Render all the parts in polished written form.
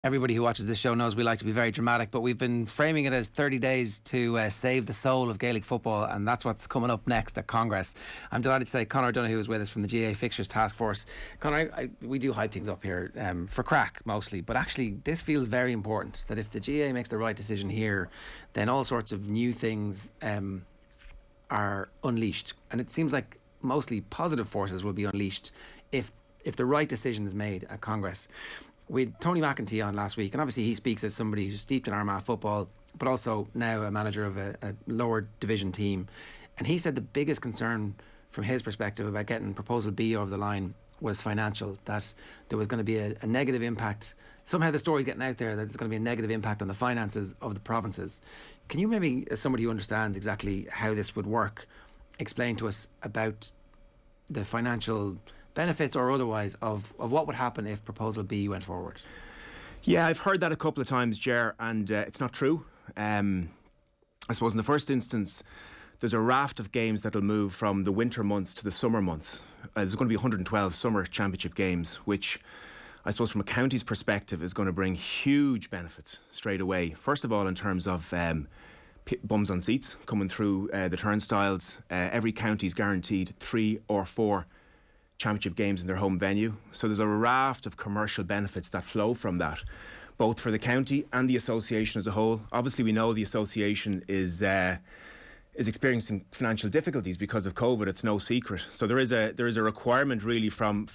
Everybody who watches this show knows we like to be very dramatic, but we've been framing it as 30 days to save the soul of Gaelic football, and that's what's coming up next at Congress. I'm delighted to say Conor O'Donoghue is with us from the GAA Fixtures Task Force. Conor, we do hype things up here for crack mostly, but actually this feels very important, that if the GAA makes the right decision here, then all sorts of new things are unleashed, and it seems like mostly positive forces will be unleashed if the right decision is made at Congress. We had Tony McEntee on last week, and obviously he speaks as somebody who's steeped in Armagh football, but also now a manager of a lower division team. And he said the biggest concern from his perspective about getting Proposal B over the line was financial, that there was going to be a negative impact. Somehow the story's getting out there that there's going to be a negative impact on the finances of the provinces. Can you maybe, as somebody who understands exactly how this would work, explain to us about the financial benefits or otherwise of what would happen if Proposal B went forward? Yeah, I've heard that a couple of times, Ger, and it's not true. I suppose in the first instance, there's a raft of games that'll move from the winter months to the summer months. There's going to be 112 summer championship games, which I suppose from a county's perspective is going to bring huge benefits straight away. First of all, in terms of bums on seats coming through the turnstiles. Every county's guaranteed 3 or 4 championship games in their home venue. So there's a raft of commercial benefits that flow from that, both for the county and the association as a whole. Obviously, we know the association is experiencing financial difficulties because of COVID. It's no secret. So there is a requirement really from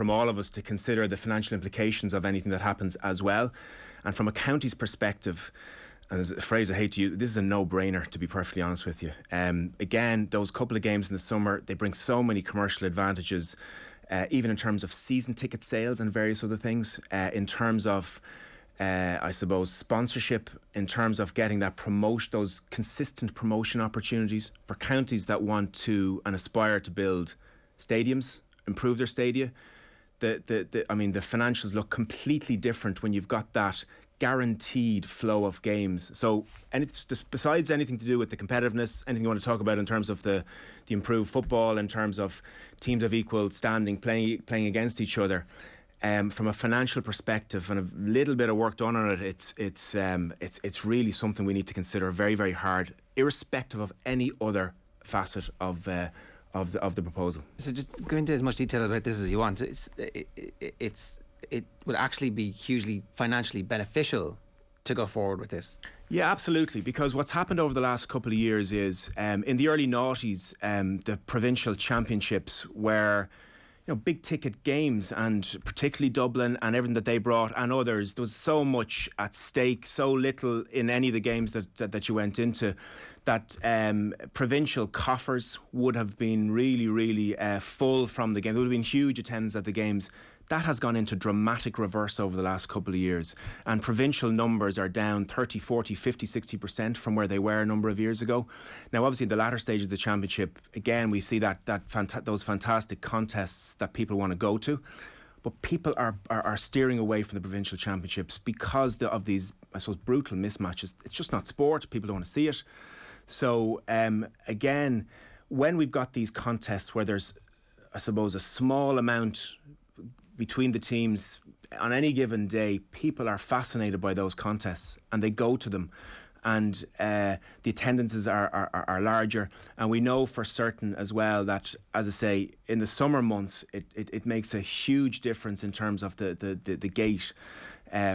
all of us to consider the financial implications of anything that happens as well. And from a county's perspective, and there's a phrase I hate to use, this is a no-brainer, to be perfectly honest with you. Again, those couple of games in the summer, they bring so many commercial advantages, even in terms of season ticket sales and various other things, in terms of, I suppose, sponsorship, in terms of getting that promotion, those consistent promotion opportunities for counties that want to and aspire to build stadiums, improve their stadia. The financials look completely different when you've got that guaranteed flow of games. So, and it's just, besides anything to do with the competitiveness, anything you want to talk about in terms of the improved football, in terms of teams of equal standing playing against each other, from a financial perspective and a little bit of work done on it, it's really something we need to consider very, very hard, irrespective of any other facet of the proposal. So just go into as much detail about this as you want. It would actually be hugely financially beneficial to go forward with this. Yeah, absolutely. Because what's happened over the last couple of years is, in the early noughties, the provincial championships were, big ticket games, and particularly Dublin and everything that they brought and others. There was so much at stake, so little in any of the games that you went into, that provincial coffers would have been really, really full from the game. There would have been huge attendance at the games. That has gone into dramatic reverse over the last couple of years, and provincial numbers are down 30, 40, 50, 60% from where they were a number of years ago. Now, obviously, in the latter stage of the championship, again, we see those fantastic contests that people want to go to, but people are steering away from the provincial championships because of these, I suppose, brutal mismatches. It's just not sport. People don't want to see it. So, again, when we've got these contests where there's, I suppose, a small amount between the teams on any given day, people are fascinated by those contests and they go to them, and the attendances are larger. And we know for certain as well that, as I say, in the summer months it makes a huge difference in terms of the gate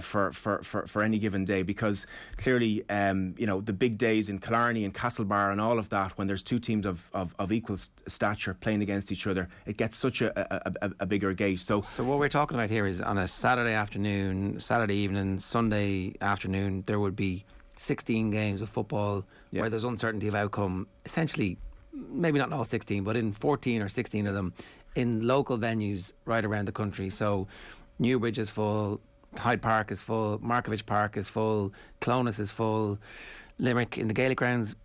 for any given day, because clearly the big days in Killarney and Castlebar and all of that, when there's two teams of equal stature playing against each other, it gets such a bigger gate. So what we're talking about here is on a Saturday afternoon, Saturday evening, Sunday afternoon, there would be 16 games of football where there's uncertainty of outcome, essentially, maybe not in all 16, but in 14 or 16 of them in local venues right around the country. So Newbridge is full, Hyde Park is full, Markovich Park is full, Clonus is full, Limerick in the Gaelic grounds.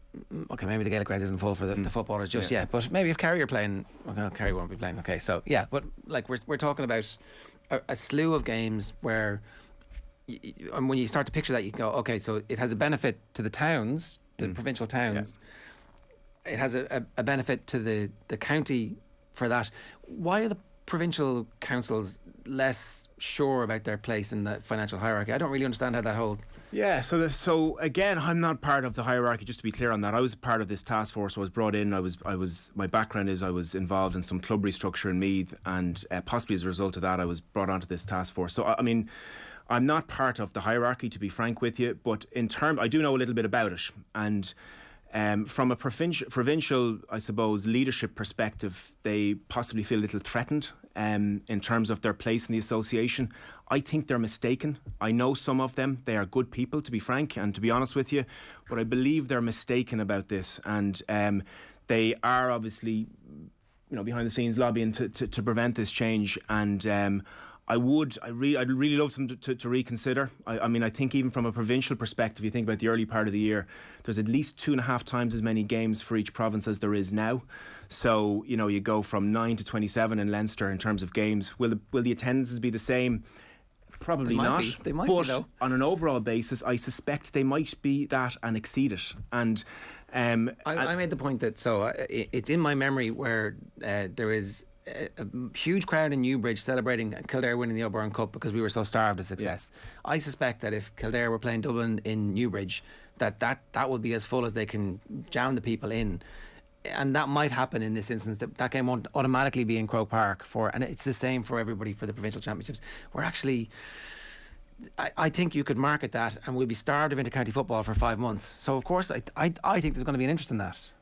Okay, maybe the Gaelic grounds isn't full for the footballers just yet, but maybe if Kerry are playing, well, Kerry won't be playing. Okay, so yeah, but like we're talking about a slew of games where, and when you start to picture that, you can go, okay, so it has a benefit to the towns, the provincial towns. Yeah. It has a benefit to the county for that. Why are the provincial councils less sure about their place in the financial hierarchy. I don't really understand how that whole... Yeah, so again, I'm not part of the hierarchy. Just to be clear on that, I was part of this task force. I was brought in. My background is I was involved in some club restructure in Meath, and possibly as a result of that, I was brought onto this task force. So I mean, I'm not part of the hierarchy, to be frank with you. But I do know a little bit about it, and from a provincial, I suppose, leadership perspective, they possibly feel a little threatened in terms of their place in the association. I think they're mistaken. I know some of them. They are good people, to be frank and to be honest with you, but I believe they're mistaken about this, and they are obviously, behind the scenes lobbying to prevent this change. And I'd really love them to reconsider. I mean, I think even from a provincial perspective, you think about the early part of the year, there's at least 2.5 times as many games for each province as there is now. So, you go from 9 to 27 in Leinster in terms of games. Will the attendances be the same? Probably not. They might but be, though. On an overall basis, I suspect they might be that and exceed it. And I made the point that it's in my memory where there is a huge crowd in Newbridge celebrating Kildare winning the O'Byrne Cup because we were so starved of success. Yeah. I suspect that if Kildare were playing Dublin in Newbridge, that would be as full as they can jam the people in. And that might happen in this instance. That game won't automatically be in Croke Park and it's the same for everybody for the provincial championships. We're actually, I think you could market that and we'll be starved of inter-county football for 5 months. So of course I think there's going to be an interest in that.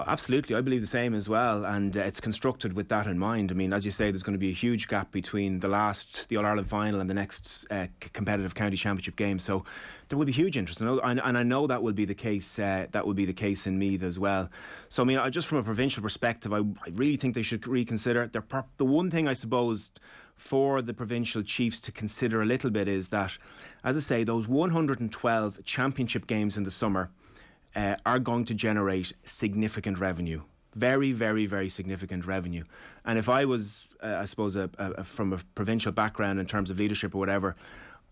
Absolutely, I believe the same as well, and it's constructed with that in mind. I mean, as you say, there's going to be a huge gap between the All-Ireland final and the next competitive county championship game. So there will be huge interest, and I know that will be the case. That will be the case in Meath as well. So I mean, just from a provincial perspective, I really think they should reconsider. The one thing I suppose for the provincial chiefs to consider a little bit is that, as I say, those 112 championship games in the summer are going to generate significant revenue. Very, very, very significant revenue. And if I was, I suppose, from a provincial background in terms of leadership or whatever,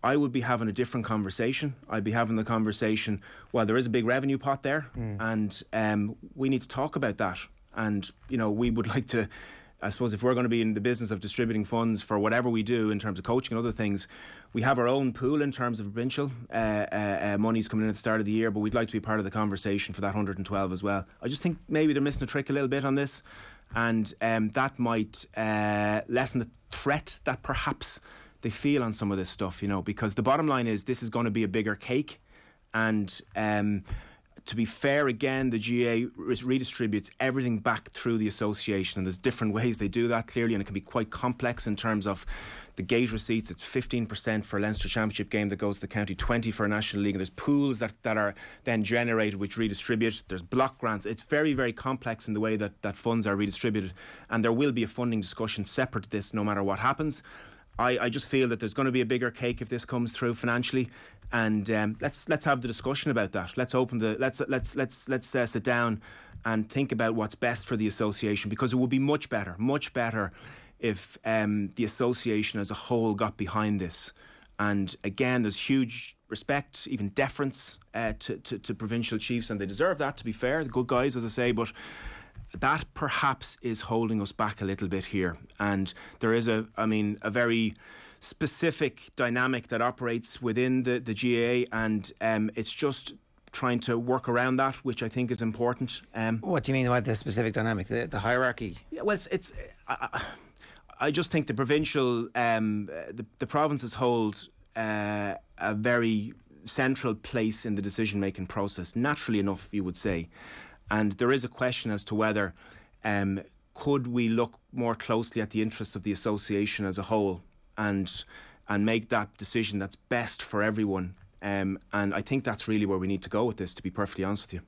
I would be having a different conversation. I'd be having the conversation, well, there is a big revenue pot there, and we need to talk about that. And, we would like to, I suppose, if we're going to be in the business of distributing funds for whatever we do in terms of coaching and other things, we have our own pool in terms of provincial monies coming in at the start of the year, but we'd like to be part of the conversation for that 112 as well. I just think maybe they're missing a trick a little bit on this, and that might lessen the threat that perhaps they feel on some of this stuff, because the bottom line is this is going to be a bigger cake, and to be fair, again, the GAA redistributes everything back through the association, and there's different ways they do that, clearly, and it can be quite complex in terms of the gate receipts. It's 15% for a Leinster Championship game that goes to the county, 20% for a National League, and there's pools that are then generated which redistribute. There's block grants. It's very, very complex in the way that funds are redistributed, and there will be a funding discussion separate to this no matter what happens. I just feel that there's going to be a bigger cake if this comes through financially, and let's have the discussion about that. Let's sit down and think about what's best for the association, because it would be much better if the association as a whole got behind this. And again, there's huge respect, even deference to provincial chiefs, and they deserve that, to be fair. The good guys, as I say, but that perhaps is holding us back a little bit here. And there is a very specific dynamic that operates within the GAA, and it's just trying to work around that, which I think is important. What do you mean by the specific dynamic? The hierarchy? Yeah, well, I just think the provincial, the provinces hold a very central place in the decision-making process, naturally enough, you would say. And there is a question as to whether could we look more closely at the interests of the association as a whole and make that decision that's best for everyone. And I think that's really where we need to go with this, to be perfectly honest with you.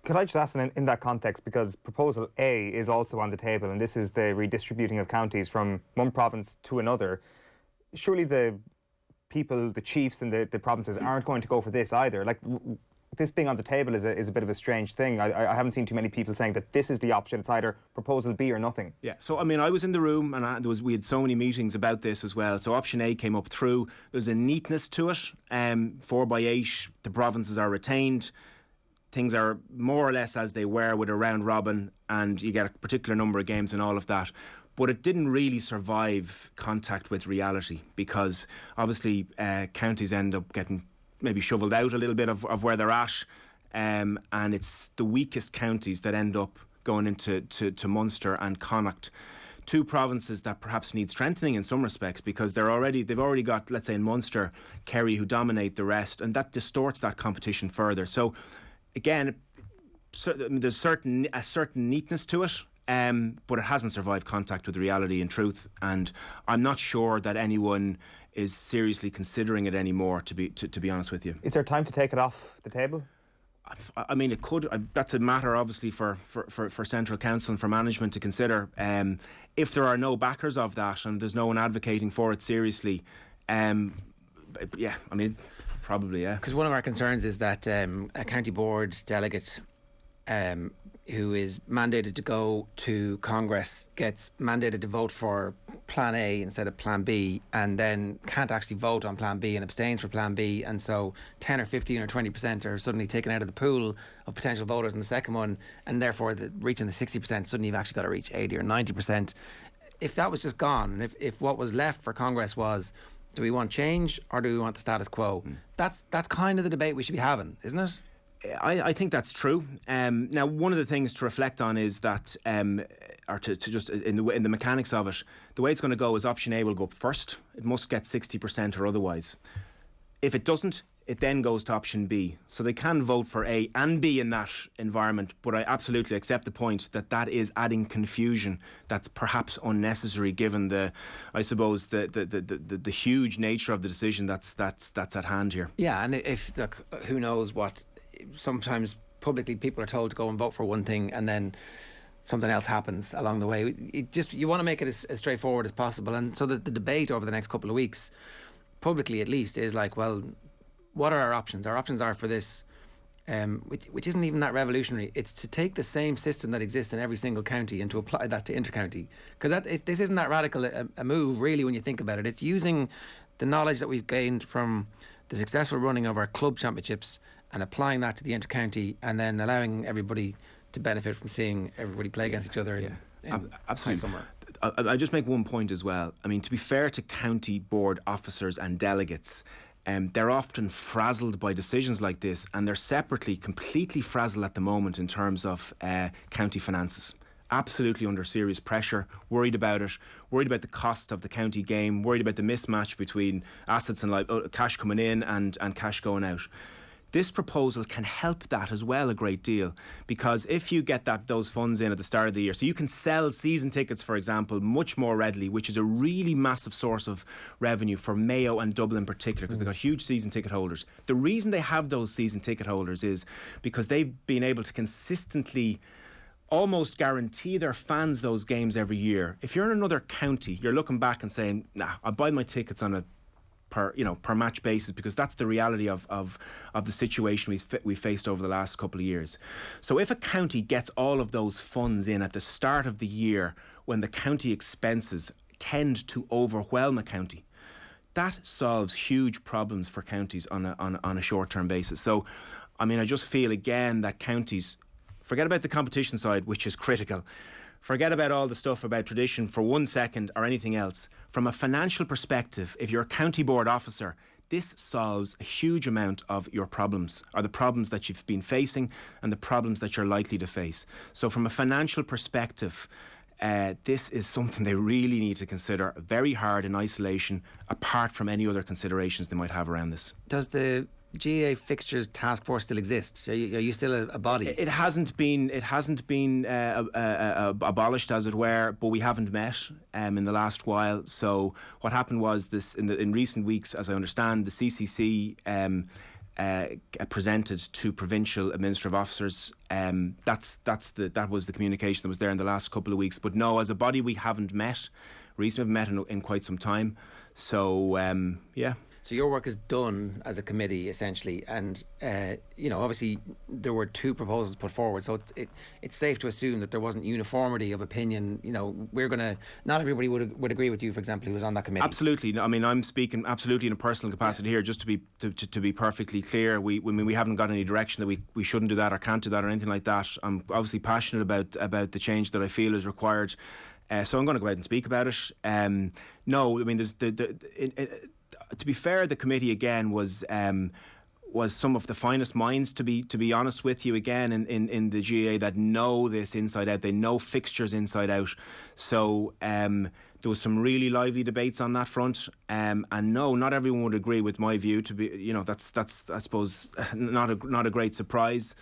Could I just ask in that context, because proposal A is also on the table, and this is the redistributing of counties from one province to another. Surely the people, the chiefs and the provinces aren't going to go for this either. Like, this being on the table is a bit of a strange thing. I haven't seen too many people saying that this is the option. It's either proposal B or nothing. Yeah, so I mean, I was in the room and we had so many meetings about this as well. So option A came up through. There's a neatness to it. 4x8, the provinces are retained. Things are more or less as they were with a round robin, and you get a particular number of games and all of that. but it didn't really survive contact with reality, because obviously counties end up getting maybe shovelled out a little bit of where they're at, and it's the weakest counties that end up going into to Munster and Connacht, two provinces that perhaps need strengthening in some respects, because they've already got, let's say in Munster, Kerry, who dominate the rest, and that distorts that competition further. So again, there's a certain neatness to it, but it hasn't survived contact with reality in truth, and I'm not sure that anyone is seriously considering it anymore, to be honest with you. Is there time to take it off the table? I mean, it could. That's a matter, obviously, for Central Council and for management to consider. If there are no backers of that and there's no one advocating for it seriously, yeah, I mean, probably, yeah. Because one of our concerns is that a county board delegate who is mandated to go to Congress gets mandated to vote for Plan A instead of Plan B, and then can't actually vote on Plan B and abstains for Plan B, and so 10 or 15 or 20% are suddenly taken out of the pool of potential voters in the second one, and therefore reaching the 60%, suddenly you've actually got to reach 80 or 90%. If that was just gone, and if what was left for Congress was, do we want change or do we want the status quo? That's kind of the debate we should be having, isn't it? I think that's true. Now, one of the things to reflect on is that, or to just in the mechanics of it, the way it's going to go is option A will go up first. It must get 60% or otherwise. If it doesn't, it then goes to option B. So they can vote for A and B in that environment, but I absolutely accept the point that is adding confusion that's perhaps unnecessary, given the huge nature of the decision that's at hand here. Yeah, and who knows what. Sometimes publicly people are told to go and vote for one thing and then something else happens along the way. You want to make it as straightforward as possible, and so that the debate over the next couple of weeks, publicly at least, is like, well, what are our options? Our options are for this, which isn't even that revolutionary. It's to take the same system that exists in every single county and to apply that to intercounty, because this isn't that radical a move really when you think about it. It's using the knowledge that we've gained from the successful running of our club championships and applying that to the intercounty, and then allowing everybody to benefit from seeing everybody play against each other in absolutely. Somewhere. I just make one point as well. I mean, to be fair to county board officers and delegates, they're often frazzled by decisions like this, and they're separately completely frazzled at the moment in terms of county finances. Absolutely under serious pressure, worried about the cost of the county game, worried about the mismatch between assets and cash coming in and cash going out. This proposal can help that as well a great deal, because if you get those funds in at the start of the year, so you can sell season tickets, for example, much more readily, which is a really massive source of revenue for Mayo and Dublin in particular, because they've got huge season ticket holders. The reason they have those season ticket holders is because they've been able to consistently almost guarantee their fans those games every year. If you're in another county, you're looking back and saying, nah, I'll buy my tickets on a per match basis, because that's the reality of the situation we faced over the last couple of years. So if a county gets all of those funds in at the start of the year, when the county expenses tend to overwhelm a county, that solves huge problems for counties on a short-term basis. So, I mean, I just feel again that counties, forget about the competition side, which is critical. Forget about all the stuff about tradition for 1 second or anything else. From a financial perspective, if you're a county board officer, this solves a huge amount of your problems, or the problems that you've been facing and the problems that you're likely to face. So from a financial perspective, this is something they really need to consider very hard in isolation, apart from any other considerations they might have around this. Does the GAA fixtures task force still exist? Are you still a body? It hasn't been abolished, as it were, but we haven't met in the last while. So what happened was this in recent weeks, as I understand, the CCC presented to provincial administrative officers. That was the communication that was there in the last couple of weeks. But no, as a body, we haven't met. Recently, we've met in quite some time. So yeah. So your work is done as a committee, essentially, and obviously there were two proposals put forward, so it's safe to assume that there wasn't uniformity of opinion. Not everybody would agree with you, for example, who was on that committee. Absolutely. I mean, I'm speaking absolutely in a personal capacity here, just to be perfectly clear. We haven't got any direction that we shouldn't do that or can't do that or anything like that. I'm obviously passionate about the change that I feel is required. So I'm going to go ahead and speak about it. No, I mean, there's to be fair, the committee again was some of the finest minds, to be honest with you, again in the GAA, that know this inside out. They know fixtures inside out. So there was some really lively debates on that front. And no, not everyone would agree with my view. To be, that's I suppose not a great surprise.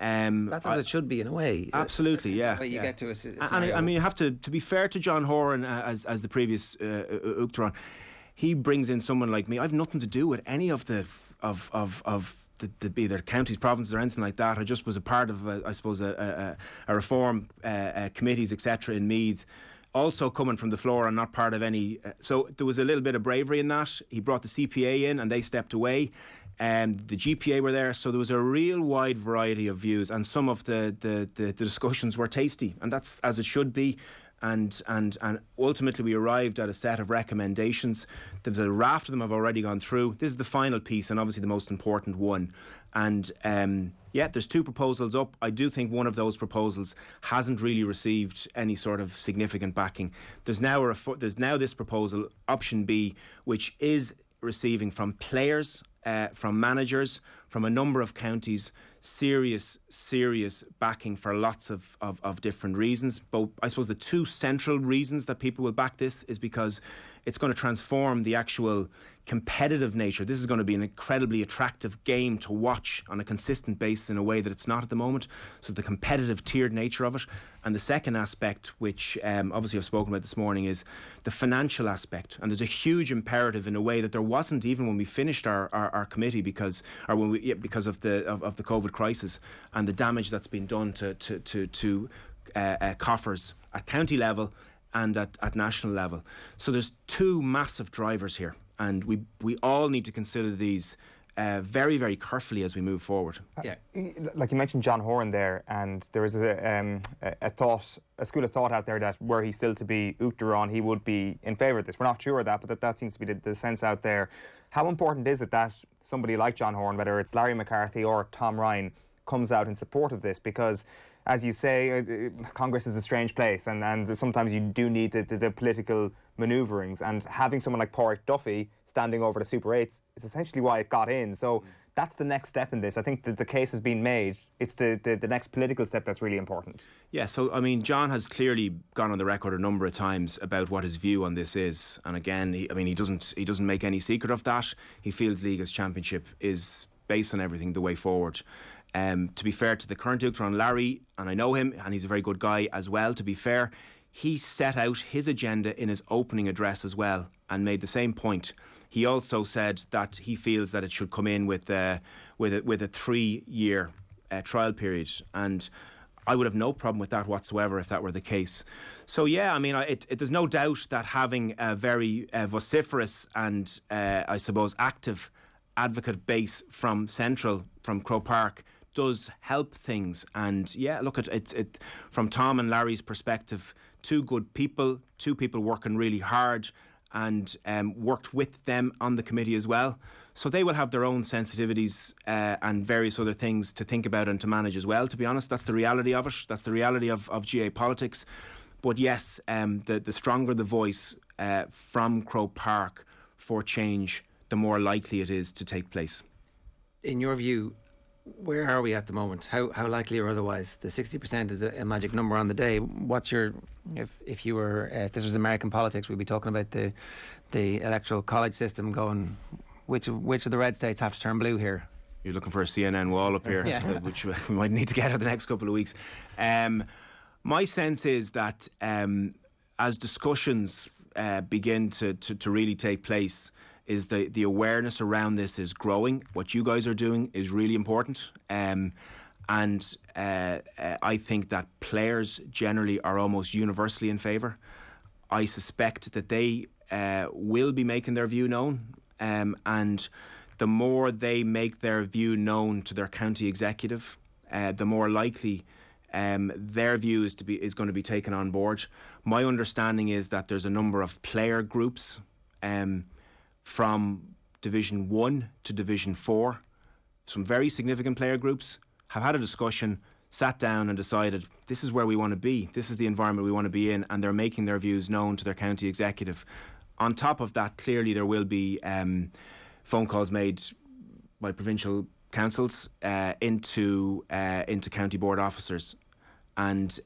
That's as it should be in a way. Absolutely, yeah. The way you get to a scenario. And I mean, you have to be fair to John Horan, as the previous Uachtaráin. He brings in someone like me. I've nothing to do with any of the either counties, provinces, or anything like that. I just was a part of, I suppose, a reform committees, etc. in Meath. Also coming from the floor and not part of any. So there was a little bit of bravery in that. He brought the CPA in and they stepped away. The GPA were there, so there was a real wide variety of views, and some of the discussions were tasty, and that's as it should be. And ultimately we arrived at a set of recommendations. There's a raft of them have already gone through. This is the final piece, and obviously the most important one. And there's 2 proposals up. I do think one of those proposals hasn't really received any sort of significant backing. There's now this proposal, option B, which is receiving from players, from managers, from a number of counties, serious backing for lots of different reasons. But I suppose the 2 central reasons that people will back this is because it's going to transform the actual competitive nature. This is going to be an incredibly attractive game to watch on a consistent basis in a way that it's not at the moment. So the competitive tiered nature of it. And the second aspect, which obviously I've spoken about this morning, is the financial aspect. And there's a huge imperative in a way that there wasn't even when we finished our committee because of the COVID crisis and the damage that's been done to coffers at county level and at national level. So there's 2 massive drivers here, and we all need to consider these very, very carefully as we move forward. Yeah, like you mentioned John Horan there, and there is a school of thought out there that were he still to be Uachtaráin, he would be in favour of this. We're not sure of that, but that seems to be the sense out there. How important is it that somebody like John Horan, whether it's Larry McCarthy or Tom Ryan, comes out in support of this? Because, as you say, Congress is a strange place, and sometimes you do need the political manoeuvrings, and having someone like Pádraig Duffy standing over the Super 8s is essentially why it got in. So that's the next step in this. I think that the case has been made. It's the next political step that's really important. Yeah, so I mean, John has clearly gone on the record a number of times about what his view on this is, and again, he doesn't make any secret of that. He feels League as Championship is based on everything the way forward. To be fair to the current Uachtaráin, Larry, and I know him, and he's a very good guy as well, to be fair, he set out his agenda in his opening address as well and made the same point. He also said that he feels that it should come in with a 3-year trial period, and I would have no problem with that whatsoever if that were the case. So yeah, I mean, there's no doubt that having a very vociferous and I suppose active advocate base from Central, from Croke Park, does help things. And yeah, look at it from Tom and Larry's perspective, 2 good people, 2 people working really hard, and worked with them on the committee as well. So they will have their own sensitivities and various other things to think about and to manage as well, to be honest. That's the reality of it. That's the reality of GAA politics. But yes, the stronger the voice from Croke Park for change, the more likely it is to take place. In your view, where are we at the moment? How likely or otherwise? The 60% is a magic number on the day. What's your, if this was American politics, we'd be talking about the electoral college system going, which of the red states have to turn blue here? You're looking for a CNN wall up here, yeah. Which we might need to get out the next couple of weeks. My sense is that as discussions begin to really take place, is the awareness around this is growing. What you guys are doing is really important. And I think that players generally are almost universally in favour. I suspect that they will be making their view known. And the more they make their view known to their county executive, the more likely their view is going to be taken on board. My understanding is that there's a number of player groups from Division 1 to Division 4, some very significant player groups, have had a discussion. sat down and decided this is where we want to be, this is the environment we want to be in, and they're making their views known to their county executive. On top of that, clearly there will be phone calls made by provincial councils into county board officers, and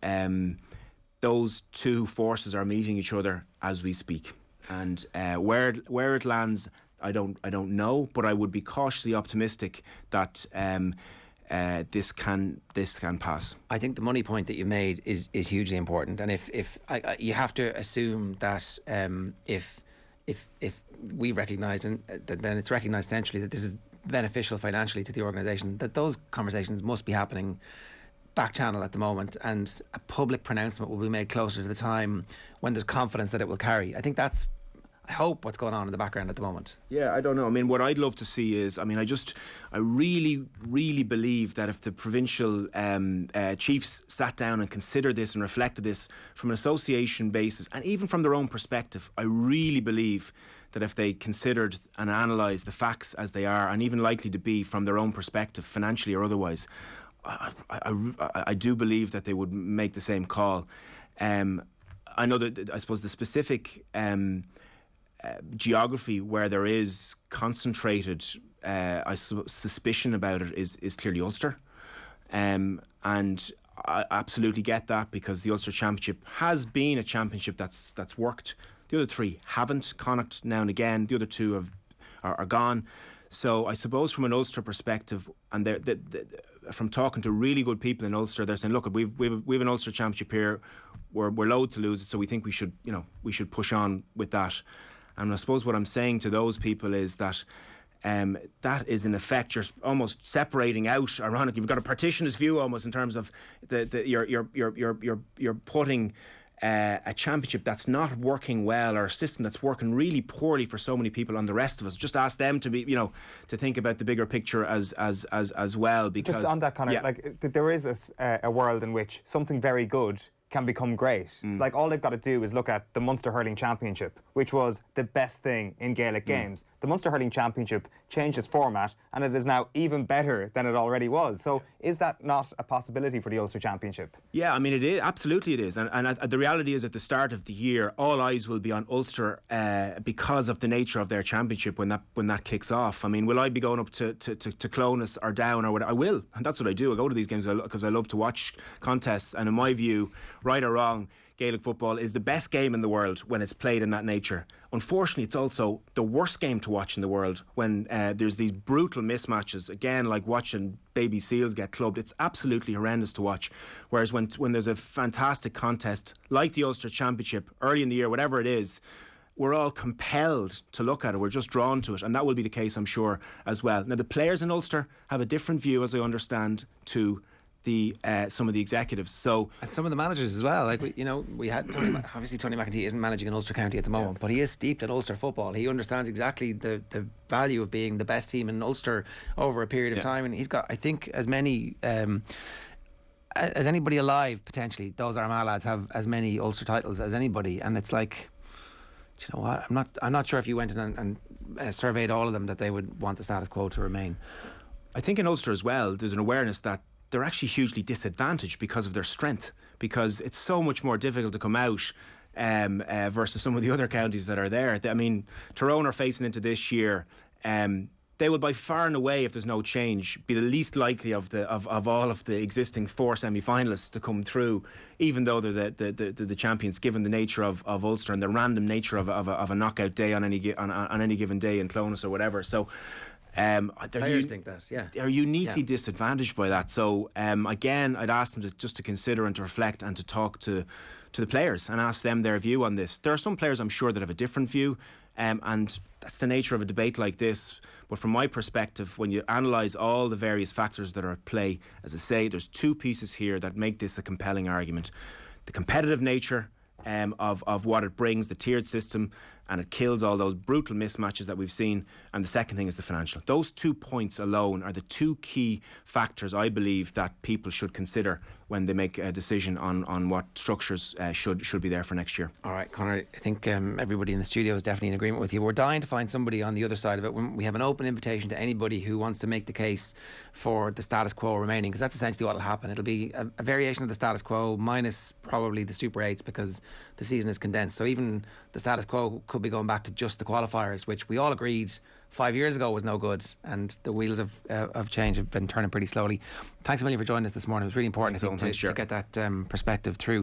those two forces are meeting each other as we speak. And where it lands, I don't know, but I would be cautiously optimistic that this can pass. I think the money point that you made is hugely important, and if you have to assume that if we recognise, and then it's recognised centrally that this is beneficial financially to the organisation, that those conversations must be happening back channel at the moment, and a public pronouncement will be made closer to the time when there's confidence that it will carry. I think that's, I hope, what's going on in the background at the moment. Yeah, I don't know. I mean, what I'd love to see is, I really, really believe that if the provincial chiefs sat down and considered this and reflected this from an association basis, and even from their own perspective, I really believe that if they considered and analysed the facts as they are, and even likely to be from their own perspective, financially or otherwise, I do believe that they would make the same call. I know that, I suppose, the specific geography where there is concentrated suspicion about it is clearly Ulster, and I absolutely get that, because the Ulster Championship has been a championship that's worked. The other three haven't. Connacht now and again. The other two are gone. So I suppose from an Ulster perspective, and from talking to really good people in Ulster, they're saying, look, we've an Ulster Championship here. We're loath to lose it, so we think we should push on with that. And I suppose what I'm saying to those people is that that is, in effect, you're almost separating out. Ironically, you've got a partitionist view almost, in terms of you're putting a championship that's not working well, or a system that's working really poorly for so many people on the rest of us. Just ask them to be, to think about the bigger picture as well. Because just on that, Conor, like there is a world in which something very good can become great. Like, all they've got to do is look at the Munster Hurling Championship, which was the best thing in Gaelic games. The Munster Hurling Championship changed its format, and it is now even better than it already was. So is that not a possibility for the Ulster Championship? Yeah, I mean, it is. Absolutely it is. And the reality is, at the start of the year, all eyes will be on Ulster because of the nature of their championship when that kicks off. I mean, will I be going up to Clonus or down or whatever? I will. And that's what I do. I go to these games because I love to watch contests. And in my view, right or wrong, Gaelic football is the best game in the world when it's played in that nature. Unfortunately, it's also the worst game to watch in the world when there's these brutal mismatches. Again, like watching baby seals get clubbed. It's absolutely horrendous to watch. Whereas when there's a fantastic contest like the Ulster Championship early in the year, whatever it is, we're all compelled to look at it. We're just drawn to it. And that will be the case, I'm sure, as well. Now, the players in Ulster have a different view, as I understand, to some of the executives, and some of the managers as well. Like we had Tony, obviously Tony McEntee isn't managing in Ulster County at the moment, but he is steeped in Ulster football. He understands exactly the value of being the best team in Ulster over a period of time, and he's got, I think, as many as anybody alive potentially. Those Armagh lads have as many Ulster titles as anybody, and it's like, do you know what? I'm not sure if you went in and surveyed all of them that they would want the status quo to remain. I think in Ulster as well, there's an awareness that they're actually hugely disadvantaged because of their strength, because it's so much more difficult to come out versus some of the other counties that are there. I mean, Tyrone are facing into this year. They will by far and away, if there's no change, be the least likely of all of the existing 4 semi-finalists to come through, even though they're the champions, given the nature of Ulster and the random nature of a knockout day on any given day in Clonus or whatever. So players think that, they're uniquely disadvantaged by that. So again, I'd ask them to consider and to reflect and to talk to the players and ask them their view on this. There are some players, I'm sure, that have a different view, and that's the nature of a debate like this. But from my perspective, when you analyse all the various factors that are at play, as I say, there's 2 pieces here that make this a compelling argument: the competitive nature of what it brings, the tiered system, and it kills all those brutal mismatches that we've seen. And the second thing is the financial. Those 2 points alone are the 2 key factors I believe that people should consider when they make a decision on what structures should be there for next year. All right, Conor, I think everybody in the studio is definitely in agreement with you. We're dying to find somebody on the other side of it. We have an open invitation to anybody who wants to make the case for the status quo remaining, because that's essentially what will happen. It'll be a variation of the status quo minus probably the Super 8s, because the season is condensed. So even the status quo could be going back to just the qualifiers, which we all agreed 5 years ago was no good, and the wheels of change have been turning pretty slowly. Thanks a million for joining us this morning. It was really important, I think, to get that perspective through.